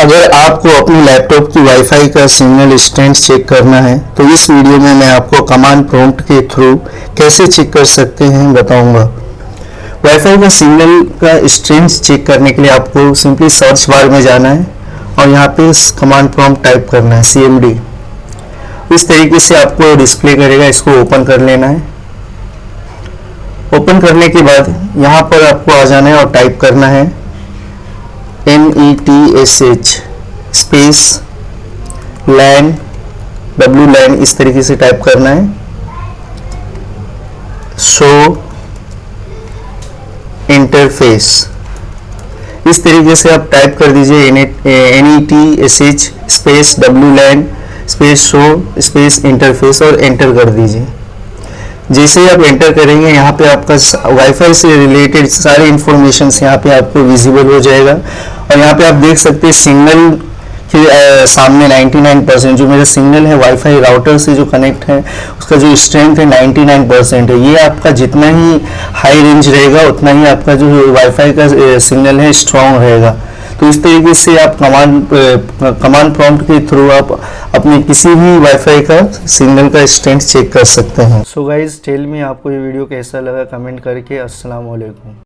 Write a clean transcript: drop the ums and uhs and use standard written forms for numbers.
अगर आपको अपनी लैपटॉप की वाईफाई का सिग्नल स्ट्रेंथ चेक करना है तो इस वीडियो में मैं आपको कमांड प्रॉम्प्ट के थ्रू कैसे चेक कर सकते हैं बताऊंगा। वाईफाई का सिग्नल का स्ट्रेंथ चेक करने के लिए आपको सिंपली सर्च बार में जाना है और यहाँ पे कमांड प्रॉम्प्ट टाइप करना है CMD। इस तरीके से आपको डिस्प्ले करेगा, इसको ओपन कर लेना है। ओपन करने के बाद यहाँ पर आपको आ जाना है और टाइप करना है NETSH स्पेस LAN WLAN, इस तरीके से टाइप करना है। शो इंटरफेस, इस तरीके से आप टाइप कर दीजिए NETSH space WLAN space show space interface और एंटर कर दीजिए। जैसे ही आप एंटर करेंगे यहाँ पे आपका वाईफाई से रिलेटेड सारी इंफॉर्मेशन यहाँ पे आपको विजिबल हो जाएगा। और यहाँ पे आप देख सकते हैं सिग्नल के सामने 99% जो मेरा सिग्नल है वाईफाई राउटर से जो कनेक्ट है उसका जो स्ट्रेंथ है 99% है। ये आपका जितना ही हाई रेंज रहेगा उतना ही आपका जो वाईफाई का सिग्नल है स्ट्रॉन्ग रहेगा। तो इस तरीके से आप कमांड प्रॉम्प्ट के थ्रू आप अपने किसी भी वाईफाई का सिग्नल का स्ट्रेंथ चेक कर सकते हैं। सो गाइज टेल मी आपको ये वीडियो कैसा लगा कमेंट करके। अस्सलाम वालेकुम।